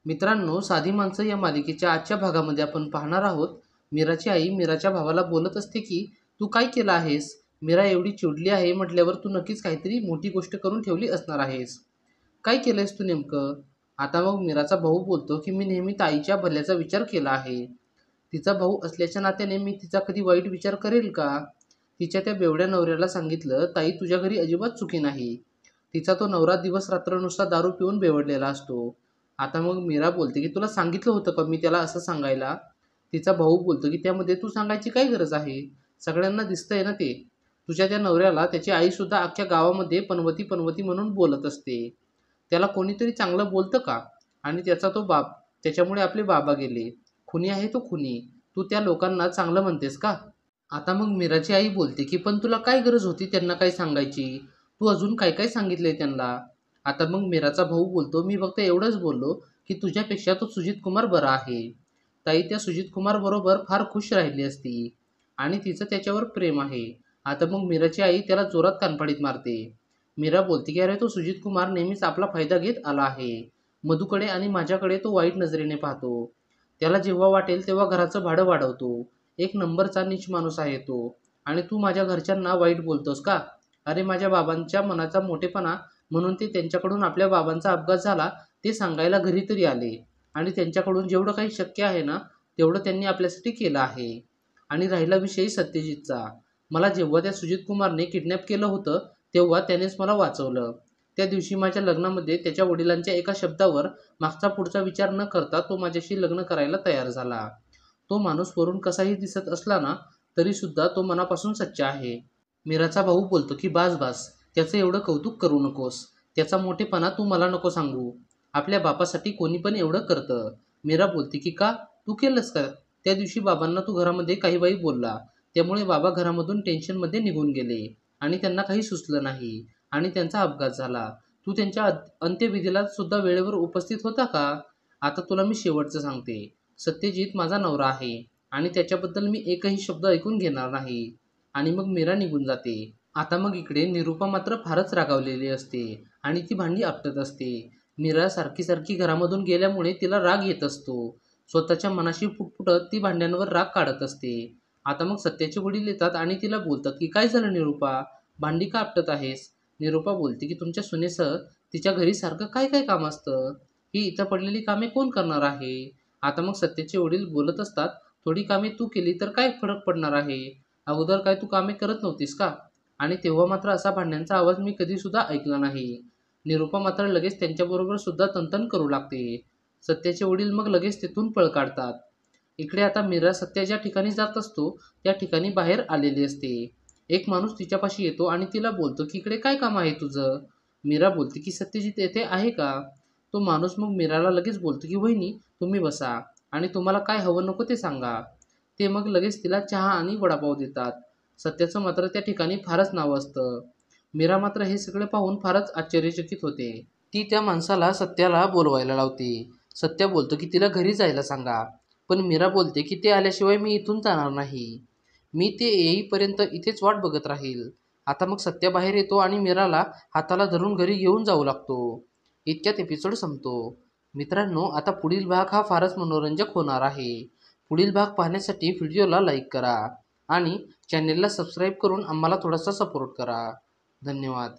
मित्रांनो, साधी माणसं या मालिकेच्या आजच्या भागामध्ये आपण पाहणार आहोत. मीराची आई मीराच्या भावाला बोलत असते की तू काय केलं आहेस? मीरा एवढी चिडली आहे म्हटल्यावर तू नक्कीच काहीतरी मोठी गोष्ट करून ठेवली असणार आहेस. काय केलंयस तू नेमकं? आता मग मीराचा भाऊ बोलतो की मी नेहमी ताईच्या भल्याचा विचार केला आहे. तिचा भाऊ असल्याच्या नात्याने मी तिचा कधी वाईट विचार करेल का? तिच्या त्या बेवड्या नवऱ्याला सांगितलं, ताई तुझ्या घरी अजिबात चुकी नाही. तिचा तो नवरा दिवस रात्र नुसता दारू पिऊन बेवडलेला असतो. आता मग मीरा बोलते की तुला सांगितलं होतं का मी त्याला असं सांगायला? तिचा भाऊ बोलतो की त्यामध्ये तू सांगायची काय गरज आहे? सगळ्यांना दिसतंय ना ते. तुझ्या त्या नवऱ्याला त्याची आईसुद्धा अख्ख्या गावामध्ये पनवती पनवती म्हणून बोलत असते. त्याला कोणीतरी चांगलं बोलतं का? आणि त्याचा तो बाप, त्याच्यामुळे आपले बाबा गेले. खुनी आहे तो खुनी. तू त्या लोकांना चांगलं म्हणतेस का? आता मग मीराची आई बोलते की पण तुला काय गरज होती त्यांना काय सांगायची? तू अजून काय काय सांगितलंय त्यांना? आता मग मीराचा भाऊ बोलतो मी फक्त एवढंच बोललो की तुझ्यापेक्षा तो सुजित कुमार बरा आहे. ताई त्या सुजित कुमार बरोबर फार खुश राहिली असती आणि तिचं त्याच्यावर प्रेम आहे. आता मग मीराची आई त्याला जोरात कानफडीत मारते. मीरा बोलते की अरे तो सुजित कुमार नेहमीच आपला फायदा घेत आला आहे. मधूकडे आणि माझ्याकडे तो वाईट नजरेने पाहतो. त्याला जेव्हा वाटेल तेव्हा घराचं भाडं वाढवतो. एक नंबरचा नीच माणूस आहे तो. आणि तू माझ्या घरच्यांना वाईट बोलतोस का? अरे माझ्या बाबांच्या मनाचा मोठेपणा म्हणून ते त्यांच्याकडून आपल्या बाबांचा अपघात झाला ते सांगायला घरी तरी आले. आणि त्यांच्याकडून जेवढं काही शक्य आहे ना तेवढं त्यांनी आपल्यासाठी केलं आहे. आणि राहिला विषय सत्यजितचा. मला जेव्हा त्या सुजित कुमारने किडनॅप केलं होतं तेव्हा त्यानेच मला वाचवलं. त्या दिवशी माझ्या लग्नामध्ये त्याच्या वडिलांच्या एका शब्दावर मागचा पुढचा विचार न करता तो माझ्याशी लग्न करायला तयार झाला. तो माणूस वरून कसाही दिसत असला ना तरी सुद्धा तो मनापासून सच्चा आहे. मीराचा भाऊ बोलतो की बास बास, त्याचं एवढं कौतुक करू नकोस. त्याचा मोठेपणा तू मला नको सांगू. आपल्या बापासाठी कोणी पण एवढं करतं. मीरा बोलते की का? तू केलंस का? त्या दिवशी बाबांना तू घरामध्ये काही बाई बोलला. त्यामुळे बाबा घरामधून टेन्शनमध्ये निघून गेले आणि त्यांना काही सुचलं नाही आणि त्यांचा अपघात झाला. तू त्यांच्या अंत्यविधीला सुद्धा वेळेवर उपस्थित होता का? आता तुला मी शेवटचं सांगते. सत्यजित माझा नवरा आहे आणि त्याच्याबद्दल मी एकही शब्द ऐकून घेणार नाही. आणि मग मीरा निघून जाते. आता मग इकडे निरूपा मात्र फारच रागावलेली असते आणि ती भांडी आपटत असते. मीरा सारखी सारखी घरामधून गेल्यामुळे तिला राग येत असतो. स्वतःच्या मनाशी फुटफुटत ती भांड्यांवर राग काढत असते. आता मग सत्याचे वडील येतात आणि तिला बोलतात की काय झालं निरूपा? भांडी का आपटत आहेस? निरूपा बोलते की तुमच्या सुनेसह तिच्या घरी सारखं काय काय काम असतं? ही इथं पडलेली कामे कोण करणार आहे? आता मग सत्याचे वडील बोलत असतात, थोडी कामे तू केली तर काय फरक पडणार आहे? अगोदर काय तू कामे करत नव्हतीस का? आणि तेव्हा मात्र असा भांड्यांचा आवाज मी कधीसुद्धा ऐकला नाही. निरूपा मात्र लगेच त्यांच्याबरोबर सुद्धा तनतन करू लागते. सत्याचे वडील मग लगेच तिथून पळ काढतात. इकडे आता मीरा सत्या ज्या ठिकाणी जात असतो त्या ठिकाणी बाहेर आलेली असते. एक माणूस तिच्यापाशी येतो आणि तिला बोलतो की इकडे काय काम आहे तुझं? मीरा बोलते की सत्यजित येथे आहे का? तो माणूस मग मीराला लगेच बोलतो की वहिनी तुम्ही बसा आणि तुम्हाला काय हवं नको ते सांगा. ते मग लगेच तिला चहा आणि वडापाव देतात. सत्याचं मात्र त्या ठिकाणी फारच नाव असतं. मीरा मात्र हे सगळे पाहून फारच आश्चर्यचकित होते. ती त्या माणसाला सत्याला बोलवायला लावते. सत्या बोलतो की तिला घरी जायला सांगा. पण मीरा बोलते की ते आल्याशिवाय मी इथून जाणार नाही. मी ते येईपर्यंत इथेच वाट बघत राहील. आता मग सत्या बाहेर येतो आणि मीराला हाताला धरून घरी घेऊन जाऊ लागतो. इतक्यात एपिसोड संपतो. मित्रांनो, आता पुढील भाग हा फारच मनोरंजक होणार आहे. पुढील भाग पाहण्यासाठी व्हिडिओला लाईक करा आणि चॅनेलला सबस्क्राईब करून आम्हाला थोडासा सपोर्ट करा. धन्यवाद.